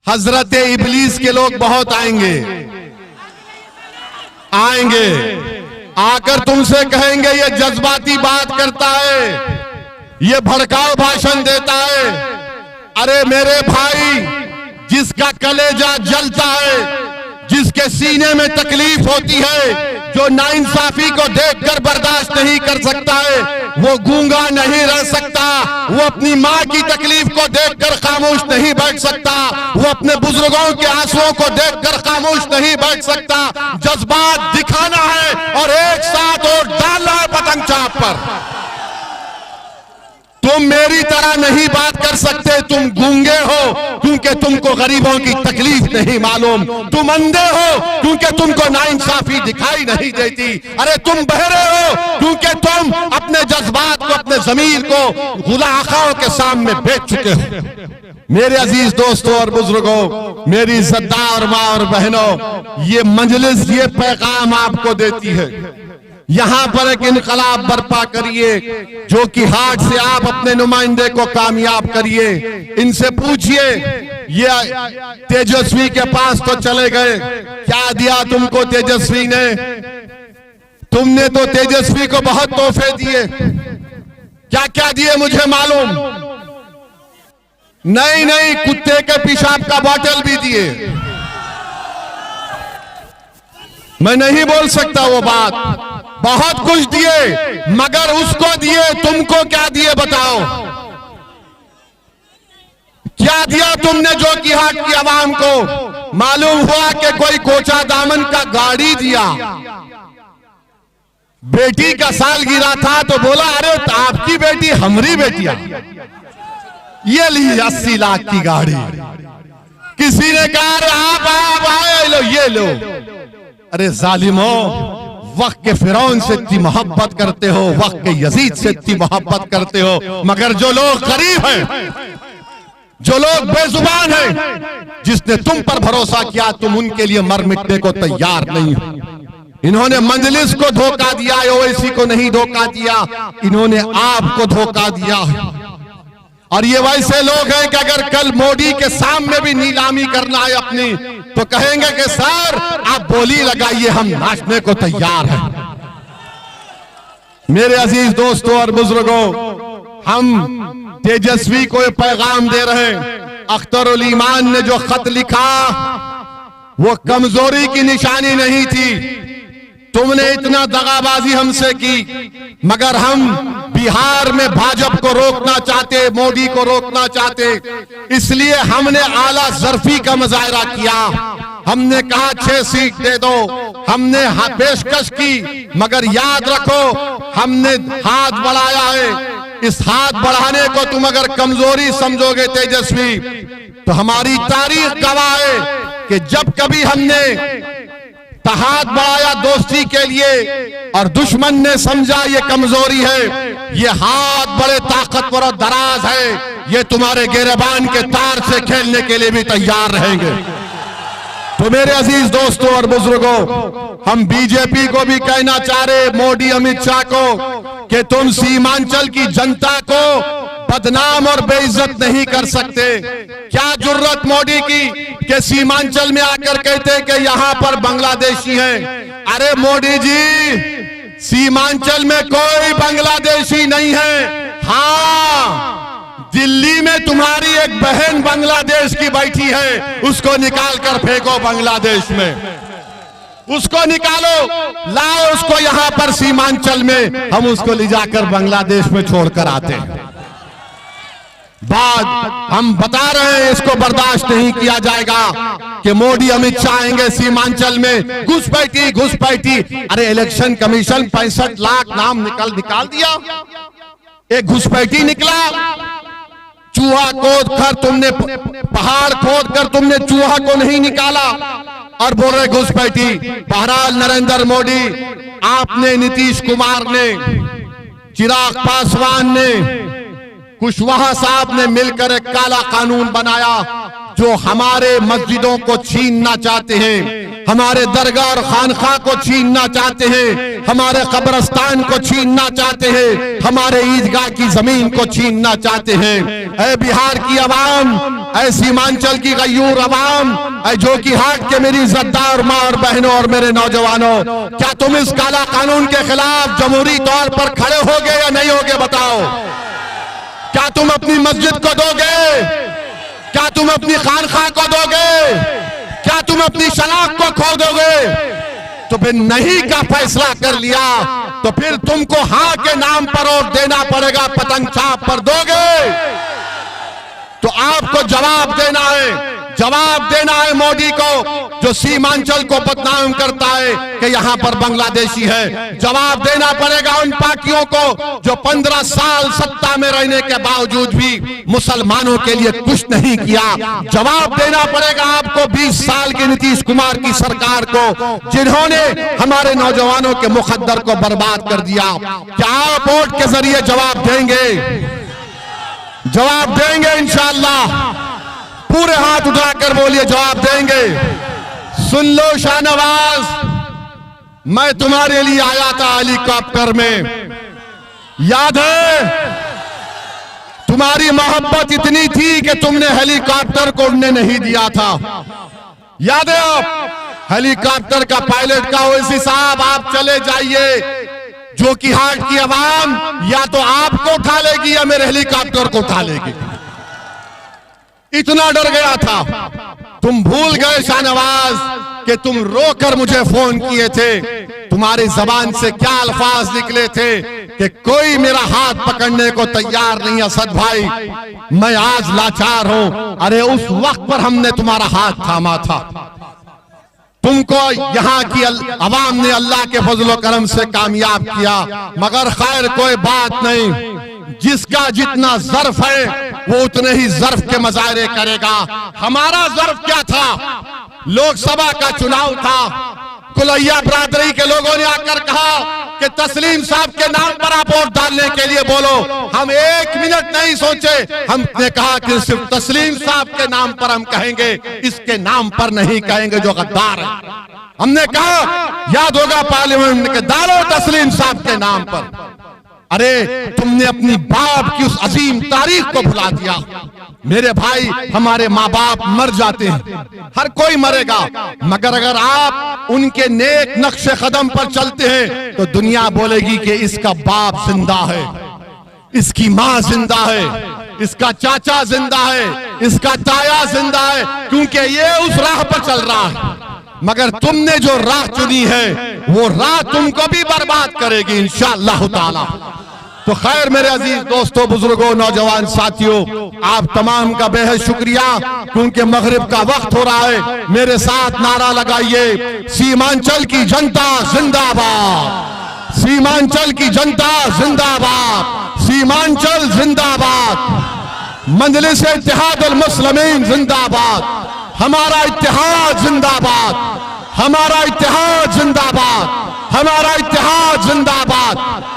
हजरत इबलीस के लोग बहुत आएंगे आकर तुमसे कहेंगे ये जज्बाती बात करता है, ये भड़काऊ भाषण देता है। अरे मेरे भाई, जिसका कलेजा जलता है, जिसके सीने में तकलीफ होती है, जो नाइंसाफी को देखकर बर्दाश्त नहीं कर सकता है, वो गूंगा नहीं रह सकता। वो अपनी माँ की तकलीफ को देखकर खामोश नहीं बैठ सकता। वो अपने बुजुर्गों के आंसुओं को देखकर खामोश नहीं बैठ सकता। जज्बात दिखाना है और एक साथ और डालना है पतंग चाप पर। तुम मेरी तरह नहीं बात कर सकते, तुम गूंगे हो क्योंकि तुमको गरीबों की तकलीफ नहीं मालूम। तुम अंधे हो क्योंकि तुमको नाइंसाफी दिखाई नहीं देती। अरे तुम बहरे हो क्योंकि तुम अपने जज्बात को, अपने ज़मीर को गुलाखाओं के सामने बेच चुके हो। मेरे अजीज दोस्तों और बुजुर्गों, मेरी इज्जतदार माँ और बहनों, ये मजलिस ये पैगाम आपको देती है, यहां पर एक इनकलाब बर्पा करिए, जो कि हाट से आप अपने नुमाइंदे को कामयाब करिए। इनसे पूछिए, ये तेजस्वी के पास तो चले गए, क्या दिया तुमको तेजस्वी ने? तुमने तो तेजस्वी को बहुत तोहफे दिए, क्या क्या दिए मुझे मालूम नहीं, कुत्ते के पेशाब का बोतल भी दिए। मैं नहीं बोल सकता वो बात, बहुत कुछ दिए, मगर उसको दिए, तुमको क्या दिए बताओ? क्या दिया तुमने जो कि हाट की आवाम को? मालूम हुआ कि कोई कोचा दामन का गाड़ी दिया। बेटी का सालगिरह था तो बोला, अरे तो आपकी बेटी हमारी बेटियां, ये ली 80 लाख की गाड़ी। किसी ने कहा, अरे आप आए लो, ये लो। अरे जालिमो, वक्त के फिरौन से इतनी मोहब्बत करते हो, वक्त के यजीद से इतनी मोहब्बत करते हो, मगर जो लोग गरीब हैं, जो लोग बेजुबान हैं, जिसने तुम पर भरोसा किया, तुम उनके लिए मर मिटने को तैयार नहीं हो। इन्होंने मंजलिस को धोखा दिया, ओवैसी को नहीं धोखा दिया, इन्होंने आपको धोखा दिया। और ये वैसे लोग हैं कि अगर कल मोदी के सामने भी नीलामी करना है अपनी, तो कहेंगे कि सर आप बोली लगाइए, हम नाचने को तैयार हैं। मेरे अजीज दोस्तों और बुजुर्गों, हम तेजस्वी को ये पैगाम दे रहे हैं, अख्तरुल ईमान ने जो खत लिखा वो कमजोरी की निशानी नहीं थी। तुमने इतना दगाबाजी हमसे की, मगर हम बिहार में भाजपा को रोकना चाहते, मोदी को रोकना चाहते, इसलिए हमने आला ज़र्फी का मुजाहरा किया। हमने कहा 6 सीट दे दो, हमने पेशकश की, मगर याद रखो हमने हाथ बढ़ाया है। इस हाथ बढ़ाने को तुम अगर कमजोरी समझोगे तेजस्वी, तो हमारी तारीख गवाह है कि जब कभी हमने हाथ बढ़ाया दोस्ती के लिए और दुश्मन ने समझा ये कमजोरी है, ये हाथ बड़े ताकतवर और दराज है, ये तुम्हारे गिरबान के तार से खेलने के लिए भी तैयार रहेंगे। तो मेरे अजीज दोस्तों और बुजुर्गों, हम बीजेपी को भी कहना चाह रहे, मोदी अमित शाह को, कि तुम सीमांचल की जनता को बदनाम और बेइज्जत नहीं कर सकते। क्या जुर्रत मोदी की कि सीमांचल में आकर कहते कि यहां पर बांग्लादेशी हैं। अरे मोदी जी, सीमांचल में कोई बांग्लादेशी नहीं है। हाँ, दिल्ली में तुम्हारी एक बहन बांग्लादेश की बैठी है, उसको निकाल कर फेंको बांग्लादेश में, उसको निकालो, लाओ उसको यहां पर सीमांचल में, हम उसको ले जाकर बांग्लादेश में छोड़कर आते हैं। बात हम बता रहे हैं, इसको बर्दाश्त नहीं किया जाएगा कि मोदी अमित शाह आएंगे सीमांचल में घुसपैठी। अरे इलेक्शन कमीशन 65 लाख नाम निकाल दिया, एक घुसपैठी निकला। चूहा खोद कर तुमने, पहाड़ खोद कर तुमने चूहा को नहीं निकाला और बोल रहे घुसपैठी। बहरहाल नरेंद्र मोदी, आपने, नीतीश कुमार ने, चिराग पासवान ने, कुशवाहा साहब ने मिलकर एक काला कानून बनाया जो हमारे मस्जिदों को छीनना चाहते हैं, हमारे दरगाह और खानखा को छीनना चाहते हैं, हमारे कब्रिस्तान को छीनना चाहते हैं, हमारे ईदगाह की जमीन को छीनना चाहते हैं। ऐ बिहार की आवाम, ऐ सीमांचल की गयूर अवाम, ऐ जो कि हाट के मेरी इज्जतदार माँ और बहनों और मेरे नौजवानों, क्या तुम इस काला कानून के खिलाफ जमहूरी तौर पर खड़े होगे या नहीं होगे? बताओ। क्या तुम अपनी मस्जिद को दोगे? क्या तुम अपनी खानखा को दोगे? क्या तुम अपनी शनाख्त को खो दोगे? तो फिर नहीं का फैसला कर लिया तो फिर तुमको हाँ के नाम पर वोट देना पड़ेगा, पतंग छाप पर दोगे तो आपको जवाब देना है। जवाब देना है मोदी को जो सीमांचल को बदनाम करता है कि यहां पर बांग्लादेशी है। जवाब देना पड़ेगा उन पार्टियों को जो 15 साल सत्ता में रहने के बावजूद भी मुसलमानों के लिए कुछ नहीं किया। जवाब देना पड़ेगा आपको 20 साल की नीतीश कुमार की सरकार को जिन्होंने हमारे नौजवानों के मुकद्दर को बर्बाद कर दिया। क्या आप वोट के जरिए जवाब देंगे? जवाब देंगे इंशाअल्लाह। पूरे हाथ उठाकर बोलिए जवाब देंगे। सुन लो शाहनवाज, मैं तुम्हारे लिए आया था हेलीकॉप्टर में, याद है? तुम्हारी मोहब्बत इतनी थी कि तुमने हेलीकॉप्टर को उड़ने नहीं दिया था, याद है? आप हेलीकॉप्टर का पायलट का ओवैसी साहब आप चले जाइए, जो कि हाट की आवाम या तो आपको उठा लेगी या मेरे हेलीकॉप्टर को उठा लेगी। इतना डर गया था। तुम भूल गए शाहनवाज कि तुम रोकर मुझे फोन किए थे। तुम्हारी जबान से क्या अल्फाज निकले थे कि कोई मेरा हाथ पकड़ने को तैयार नहीं। असद भाई, मैं आज लाचार हूं। अरे उस वक्त पर हमने तुम्हारा हाथ थामा था। तुमको यहाँ की अवाम ने अल्लाह के फजलो करम से कामयाब किया। मगर खैर कोई बात नहीं, जिसका जितना ज़र्फ है वो उतने ही ज़र्फ के मुजाहरे करेगा। हमारा ज़र्फ क्या था? लोकसभा का चुनाव था। कुलैया बरादरी के लोगों ने आकर कहा कि तस्लीम साहब के नाम पर आप वोट डालने के लिए बोलो। हम एक मिनट नहीं सोचे, हमने कहा कि सिर्फ तस्लीम साहब के नाम पर हम कहेंगे, इसके नाम पर नहीं कहेंगे जो गद्दार है। हमने कहा, याद होगा पार्लियामेंट के, डालो तस्लीम साहब के नाम पर। अरे तुमने अपनी बाप की उस अजीम तारीख को भुला दिया। मेरे भाई, हमारे माँ बाप मर जाते हैं, हर कोई मरेगा, मगर अगर आप उनके नेक नक्शे कदम पर चलते हैं तो दुनिया बोलेगी कि इसका बाप जिंदा है, इसकी माँ जिंदा है, इसका चाचा जिंदा है, इसका ताया जिंदा है, क्योंकि ये उस राह पर चल रहा है। मगर तुमने जो राह चुनी है वो राह तुमको भी बर्बाद करेगी इंशाअल्लाह ताला। तो खैर मेरे अजीज दोस्तों, बुजुर्गों, नौजवान साथियों, आप तमाम का बेहद शुक्रिया, क्योंकि मगरिब का वक्त हो रहा है। मेरे साथ नारा लगाइए, सीमांचल की जनता जिंदाबाद, सीमांचल की जनता जिंदाबाद, सीमांचल जिंदाबाद, मजलिस इत्तेहादुल मुस्लिमीन जिंदाबाद, हमारा इत्तेहाद जिंदाबाद, हमारा इत्तेहाद जिंदाबाद, हमारा इत्तेहाद जिंदाबाद।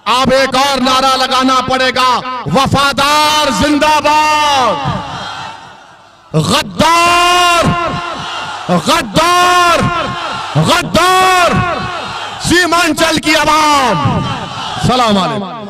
अब एक और नारा लगाना पड़ेगा, वफादार जिंदाबाद, गद्दार गद्दार गद्दार, सीमांचल की आवाम। सलाम अलैकुम।